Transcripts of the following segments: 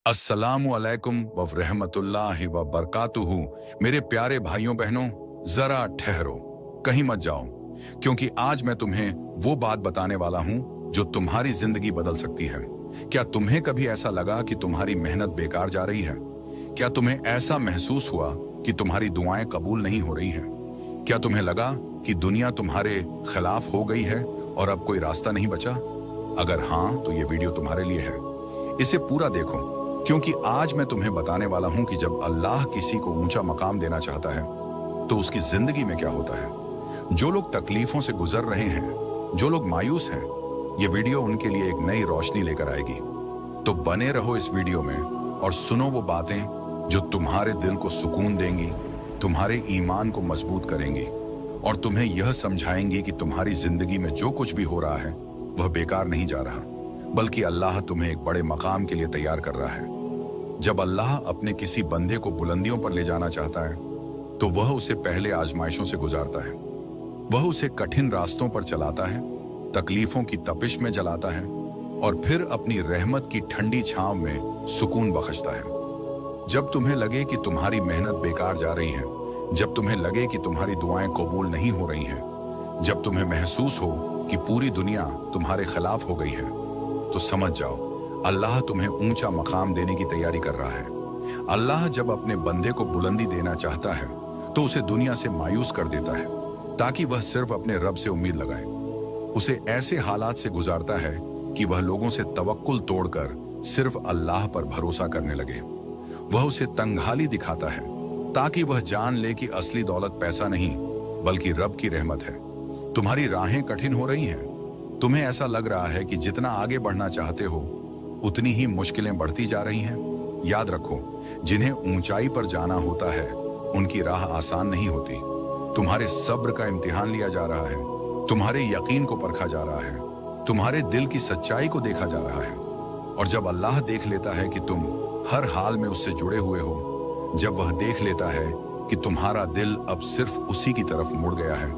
अस्सलामु अलैकुम व रहमतुल्लाहि व बरकातुहू। मेरे प्यारे भाइयों बहनों, जरा ठहरो, कहीं मत जाओ, क्योंकि आज मैं तुम्हें वो बात बताने वाला हूं जो तुम्हारी जिंदगी बदल सकती है। क्या तुम्हें कभी ऐसा लगा कि तुम्हारी मेहनत बेकार जा रही है? क्या तुम्हें ऐसा महसूस हुआ कि तुम्हारी दुआएं कबूल नहीं हो रही हैं? क्या तुम्हें लगा कि दुनिया तुम्हारे खिलाफ हो गई है और अब कोई रास्ता नहीं बचा? अगर हाँ, तो ये वीडियो तुम्हारे लिए है। इसे पूरा देखो, क्योंकि आज मैं तुम्हें बताने वाला हूं कि जब अल्लाह किसी को ऊंचा मकाम देना चाहता है तो उसकी जिंदगी में क्या होता है। जो लोग तकलीफों से गुजर रहे हैं, जो लोग मायूस हैं, ये वीडियो उनके लिए एक नई रोशनी लेकर आएगी। तो बने रहो इस वीडियो में और सुनो वो बातें जो तुम्हारे दिल को सुकून देंगी, तुम्हारे ईमान को मजबूत करेंगी और तुम्हें यह समझाएंगी कि तुम्हारी जिंदगी में जो कुछ भी हो रहा है वह बेकार नहीं जा रहा, बल्कि अल्लाह तुम्हें एक बड़े मकाम के लिए तैयार कर रहा है। जब अल्लाह अपने किसी बंदे को बुलंदियों पर ले जाना चाहता है तो वह उसे पहले आजमाइशों से गुजारता है। वह उसे कठिन रास्तों पर चलाता है, तकलीफों की तपिश में जलाता है और फिर अपनी रहमत की ठंडी छांव में सुकून बख्शता है। जब तुम्हें लगे कि तुम्हारी मेहनत बेकार जा रही है, जब तुम्हें लगे कि तुम्हारी दुआएं कबूल नहीं हो रही हैं, जब तुम्हें महसूस हो कि पूरी दुनिया तुम्हारे खिलाफ हो गई है, तो समझ जाओ अल्लाह तुम्हें ऊंचा मकाम देने की तैयारी कर रहा है। अल्लाह जब अपने बंदे को बुलंदी देना चाहता है तो उसे दुनिया से मायूस कर देता है ताकि वह सिर्फ अपने रब से उम्मीद लगाए। उसे ऐसे हालात से गुजारता है कि वह लोगों से तवक्कुल तोड़कर सिर्फ अल्लाह पर भरोसा करने लगे। वह उसे तंगहाली दिखाता है ताकि वह जान ले कि असली दौलत पैसा नहीं बल्कि रब की रहमत है। तुम्हारी राहें कठिन हो रही हैं, तुम्हें ऐसा लग रहा है कि जितना आगे बढ़ना चाहते हो उतनी ही मुश्किलें बढ़ती जा रही हैं। याद रखो, जिन्हें ऊंचाई पर जाना होता है उनकी राह आसान नहीं होती। तुम्हारे सब्र का इम्तिहान लिया जा रहा है, तुम्हारे यकीन को परखा जा रहा है, तुम्हारे दिल की सच्चाई को देखा जा रहा है। और जब अल्लाह देख लेता है कि तुम हर हाल में उससे जुड़े हुए हो, जब वह देख लेता है कि तुम्हारा दिल अब सिर्फ उसी की तरफ मुड़ गया है,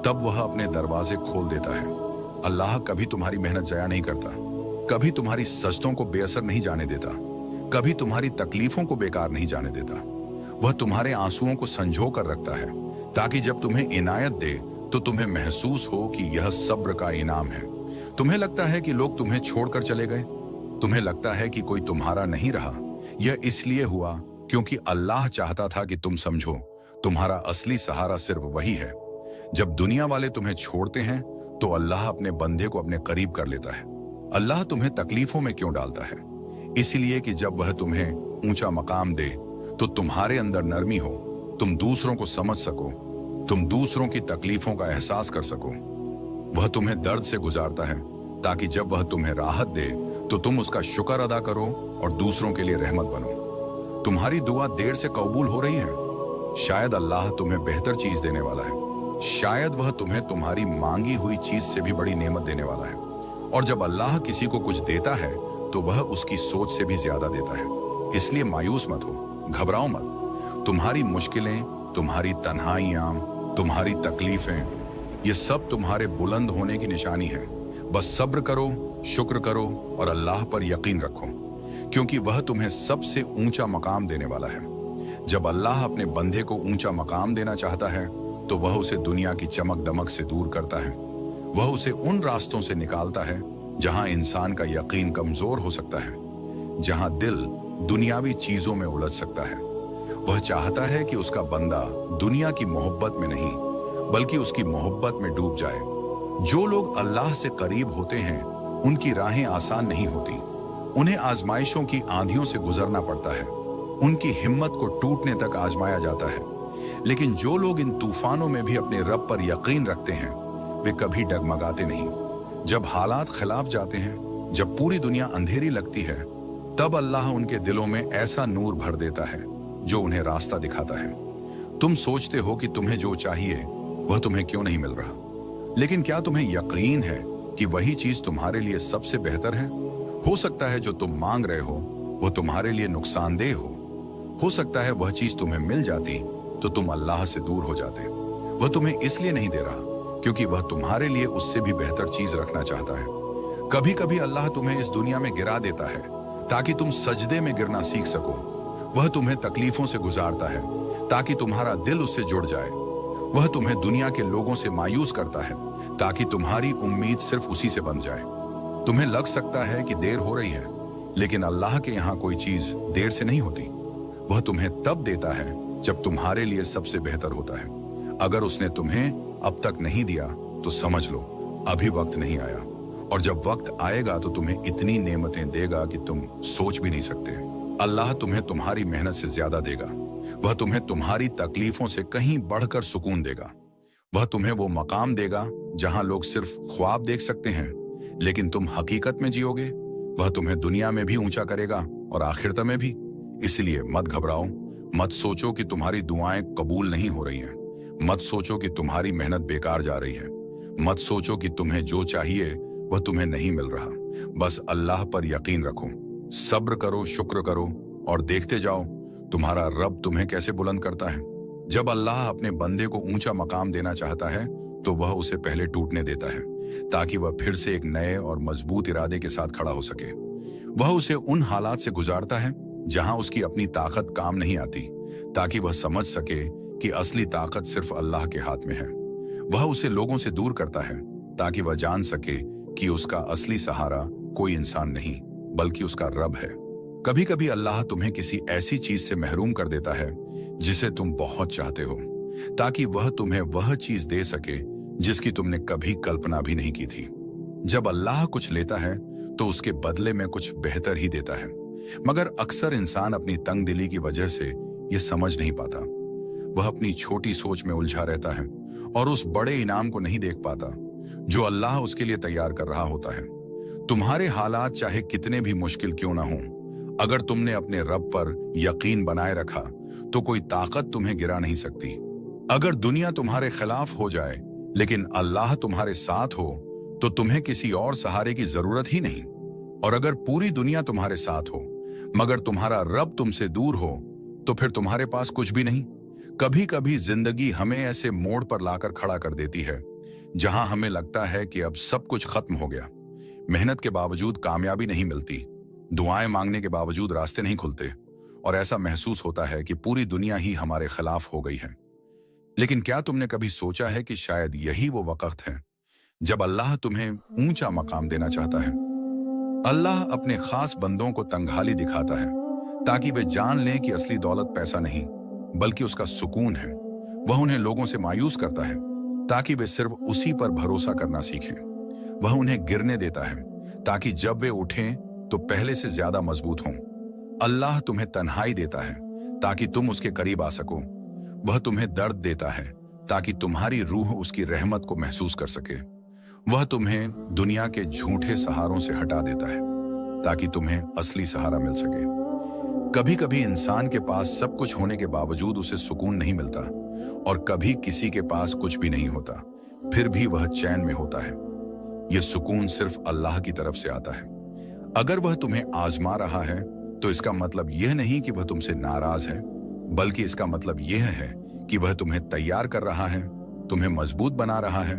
तब वह अपने दरवाजे खोल देता है। अल्लाह कभी तुम्हारी मेहनत जाया नहीं करता, कभी तुम्हारी सजदों को बेअसर नहीं जाने देता, कभी तुम्हारी तकलीफों को बेकार नहीं जाने देता। वह तुम्हारे आंसुओं को संजो कर रखता है ताकि जब तुम्हें इनायत दे तो तुम्हें महसूस हो कि यह सब्र का इनाम है। तुम्हें लगता है कि लोग तुम्हें छोड़कर चले गए, तुम्हें लगता है कि कोई तुम्हारा नहीं रहा। यह इसलिए हुआ क्योंकि अल्लाह चाहता था कि तुम समझो तुम्हारा असली सहारा सिर्फ वही है। जब दुनिया वाले तुम्हें छोड़ते हैं तो अल्लाह अपने बंदे को अपने करीब कर लेता है। अल्लाह तुम्हें तकलीफों में क्यों डालता है? इसलिए कि जब वह तुम्हें ऊंचा मकाम दे तो तुम्हारे अंदर नरमी हो, तुम दूसरों को समझ सको, तुम दूसरों की तकलीफों का एहसास कर सको। वह तुम्हें दर्द से गुजारता है ताकि जब वह तुम्हें राहत दे तो तुम उसका शुक्र अदा करो और दूसरों के लिए रहमत बनो। तुम्हारी दुआ देर से कबूल हो रही है, शायद अल्लाह तुम्हें बेहतर चीज देने वाला है, शायद वह तुम्हें तुम्हारी मांगी हुई चीज से भी बड़ी नेमत देने वाला है। और जब अल्लाह किसी को कुछ देता है तो वह उसकी सोच से भी ज्यादा देता है। इसलिए मायूस मत हो, घबराओ मत। तुम्हारी मुश्किलें, तुम्हारी तन्हाइयां, तुम्हारी तकलीफें, ये सब तुम्हारे बुलंद होने की निशानी है। बस सब्र करो, शुक्र करो और अल्लाह पर यकीन रखो, क्योंकि वह तुम्हें सबसे ऊंचा मकाम देने वाला है। जब अल्लाह अपने बंदे को ऊंचा मकाम देना चाहता है तो वह उसे दुनिया की चमक दमक से दूर करता है। वह उसे उन रास्तों से निकालता है जहां इंसान का यकीन कमजोर हो सकता है, जहां दिल दुनियावी चीजों में उलझ सकता है। वह चाहता है कि उसका बंदा दुनिया की मोहब्बत में नहीं बल्कि उसकी मोहब्बत में डूब जाए। जो लोग अल्लाह से करीब होते हैं उनकी राहें आसान नहीं होती, उन्हें आजमाइशों की आंधियों से गुजरना पड़ता है, उनकी हिम्मत को टूटने तक आजमाया जाता है। लेकिन जो लोग इन तूफानों में भी अपने रब पर यकीन रखते हैं वे कभी डगमगाते नहीं। जब हालात खिलाफ जाते हैं, जब पूरी दुनिया अंधेरी लगती है, तब अल्लाह उनके दिलों में ऐसा नूर भर देता है जो उन्हें रास्ता दिखाता है। तुम सोचते हो कि तुम्हें जो चाहिए वह तुम्हें क्यों नहीं मिल रहा, लेकिन क्या तुम्हें यकीन है कि वही चीज तुम्हारे लिए सबसे बेहतर है? हो सकता है जो तुम मांग रहे हो वो तुम्हारे लिए नुकसानदेह हो सकता है वह चीज तुम्हें मिल जाती तो तुम अल्लाह से दूर हो जाते। वह तुम्हें इसलिए नहीं दे रहा क्योंकि वह तुम्हारे लिए उससे भी बेहतर चीज रखना चाहता है। कभी कभी अल्लाह तुम्हें इस दुनिया में गिरा देता है ताकि तुम सजदे में गिरना सीख सको। वह तुम्हें तकलीफों से गुजारता है ताकि तुम्हारा दिल उससे जुड़ जाए। वह तुम्हें दुनिया के लोगों से मायूस करता है ताकि तुम्हारी उम्मीद सिर्फ उसी से बन जाए। तुम्हें लग सकता है कि देर हो रही है, लेकिन अल्लाह के यहाँ कोई चीज देर से नहीं होती। वह तुम्हें तब देता है जब तुम्हारे लिए सबसे बेहतर होता है। अगर उसने तुम्हें अब तक नहीं दिया तो समझ लो अभी वक्त नहीं आया, और जब वक्त आएगा तो तुम्हें इतनी नेमतें देगा कि तुम सोच भी नहीं सकते। अल्लाह तुम्हें तुम्हारी मेहनत से ज्यादा देगा। वह तुम्हें तुम्हारी तकलीफों से कहीं बढ़कर सुकून देगा। वह तुम्हें वो मकाम देगा जहां लोग सिर्फ ख्वाब देख सकते हैं, लेकिन तुम हकीकत में जियोगे। वह तुम्हें दुनिया में भी ऊंचा करेगा और आखिरत में भी। इसलिए मत घबराओ, मत सोचो कि तुम्हारी दुआएं कबूल नहीं हो रही हैं, मत सोचो कि तुम्हारी मेहनत बेकार जा रही है, मत सोचो कि तुम्हें जो चाहिए वह तुम्हें नहीं मिल रहा। बस अल्लाह पर यकीन रखो, सब्र करो, शुक्र करो और देखते जाओ तुम्हारा रब तुम्हें कैसे बुलंद करता है। जब अल्लाह अपने बंदे को ऊंचा मकाम देना चाहता है तो वह उसे पहले टूटने देता है ताकि वह फिर से एक नए और मजबूत इरादे के साथ खड़ा हो सके। वह उसे उन हालात से गुजारता है जहां उसकी अपनी ताकत काम नहीं आती, ताकि वह समझ सके कि असली ताकत सिर्फ अल्लाह के हाथ में है। वह उसे लोगों से दूर करता है ताकि वह जान सके कि उसका असली सहारा कोई इंसान नहीं बल्कि उसका रब है। कभी कभी अल्लाह तुम्हें किसी ऐसी चीज से महरूम कर देता है जिसे तुम बहुत चाहते हो, ताकि वह तुम्हें वह चीज दे सके जिसकी तुमने कभी कल्पना भी नहीं की थी। जब अल्लाह कुछ लेता है तो उसके बदले में कुछ बेहतर ही देता है, मगर अक्सर इंसान अपनी तंग दिली की वजह से यह समझ नहीं पाता। वह अपनी छोटी सोच में उलझा रहता है और उस बड़े इनाम को नहीं देख पाता जो अल्लाह उसके लिए तैयार कर रहा होता है। तुम्हारे हालात चाहे कितने भी मुश्किल क्यों ना हों, अगर तुमने अपने रब पर यकीन बनाए रखा तो कोई ताकत तुम्हें गिरा नहीं सकती। अगर दुनिया तुम्हारे खिलाफ हो जाए लेकिन अल्लाह तुम्हारे साथ हो तो तुम्हें किसी और सहारे की जरूरत ही नहीं। और अगर पूरी दुनिया तुम्हारे साथ हो मगर तुम्हारा रब तुमसे दूर हो तो फिर तुम्हारे पास कुछ भी नहीं। कभी कभी जिंदगी हमें ऐसे मोड़ पर लाकर खड़ा कर देती है जहां हमें लगता है कि अब सब कुछ खत्म हो गया। मेहनत के बावजूद कामयाबी नहीं मिलती, दुआएं मांगने के बावजूद रास्ते नहीं खुलते, और ऐसा महसूस होता है कि पूरी दुनिया ही हमारे खिलाफ हो गई है। लेकिन क्या तुमने कभी सोचा है कि शायद यही वो वक्त है जब अल्लाह तुम्हें ऊंचा मकाम देना चाहता है। अल्लाह अपने खास बंदों को तंगहाली दिखाता है ताकि वे जान लें कि असली दौलत पैसा नहीं बल्कि उसका सुकून है। वह उन्हें लोगों से मायूस करता है ताकि वे सिर्फ उसी पर भरोसा करना सीखें। वह उन्हें गिरने देता है ताकि जब वे उठें तो पहले से ज्यादा मजबूत हों। अल्लाह तुम्हें तन्हाई देता है ताकि तुम उसके करीब आ सको। वह तुम्हें दर्द देता है ताकि तुम्हारी रूह उसकी रहमत को महसूस कर सके। वह तुम्हें दुनिया के झूठे सहारों से हटा देता है ताकि तुम्हें असली सहारा मिल सके। कभी कभी इंसान के पास सब कुछ होने के बावजूद उसे सुकून नहीं मिलता, और कभी किसी के पास कुछ भी नहीं होता फिर भी वह चैन में होता है। यह सुकून सिर्फ अल्लाह की तरफ से आता है। अगर वह तुम्हें आजमा रहा है तो इसका मतलब यह नहीं कि वह तुमसे नाराज है, बल्कि इसका मतलब यह है कि वह तुम्हें तैयार कर रहा है, तुम्हें मजबूत बना रहा है,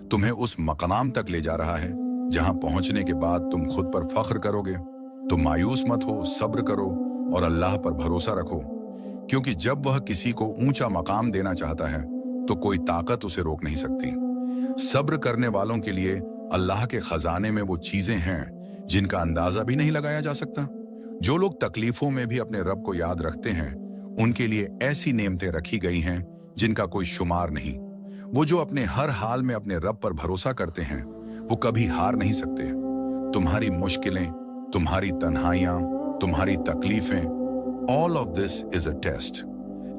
तुम्हें उस मकाम तक ले जा रहा है जहां पहुंचने के बाद तुम खुद पर फख्र करोगे। तुम मायूस मत हो, सब्र करो और अल्लाह पर भरोसा रखो, क्योंकि जब वह किसी को ऊंचा मकाम देना चाहता है तो कोई ताकत उसे रोक नहीं सकती। सब्र करने वालों के लिए अल्लाह के खजाने में वो चीजें हैं जिनका अंदाजा भी नहीं लगाया जा सकता। जो लोग तकलीफों में भी अपने रब को याद रखते हैं उनके लिए ऐसी नेमतें रखी गई हैं जिनका कोई शुमार नहीं। वो जो अपने हर हाल में अपने रब पर भरोसा करते हैं वो कभी हार नहीं सकते। तुम्हारी मुश्किलें, तुम्हारी तन्हाइयां, तुम्हारी तकलीफें, all of this is a test.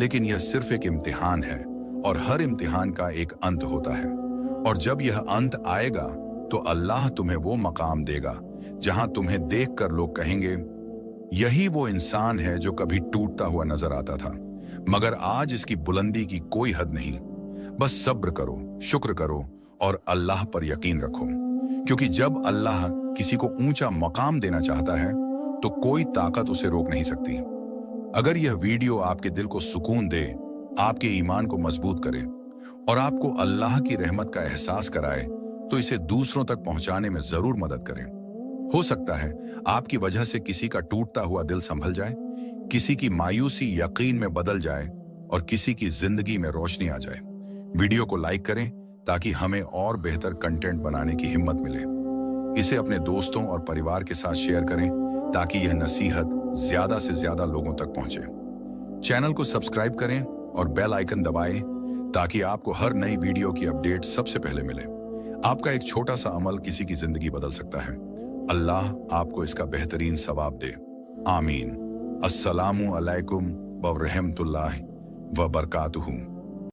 लेकिन यह सिर्फ एक इम्तिहान है और हर इम्तिहान का एक अंत होता है। और जब यह अंत आएगा तो अल्लाह तुम्हें वो मकाम देगा जहां तुम्हें देखकर लोग कहेंगे यही वो इंसान है जो कभी टूटता हुआ नजर आता था, मगर आज इसकी बुलंदी की कोई हद नहीं। बस सब्र करो, शुक्र करो और अल्लाह पर यकीन रखो, क्योंकि जब अल्लाह किसी को ऊंचा मकाम देना चाहता है तो कोई ताकत उसे रोक नहीं सकती। अगर यह वीडियो आपके दिल को सुकून दे, आपके ईमान को मजबूत करे और आपको अल्लाह की रहमत का एहसास कराए तो इसे दूसरों तक पहुंचाने में जरूर मदद करें। हो सकता है आपकी वजह से किसी का टूटता हुआ दिल संभल जाए, किसी की मायूसी यकीन में बदल जाए और किसी की जिंदगी में रोशनी आ जाए। वीडियो को लाइक करें ताकि हमें और बेहतर कंटेंट बनाने की हिम्मत मिले। इसे अपने दोस्तों और परिवार के साथ शेयर करें ताकि यह नसीहत ज्यादा से ज्यादा लोगों तक पहुंचे। चैनल को सब्सक्राइब करें और बेल आइकन दबाएं ताकि आपको हर नई वीडियो की अपडेट सबसे पहले मिले। आपका एक छोटा सा अमल किसी की जिंदगी बदल सकता है। अल्लाह आपको इसका बेहतरीन सवाब दे। आमीन। अस्सलामु अलैकुम व रहमतुल्लाहि व बरकातुहू।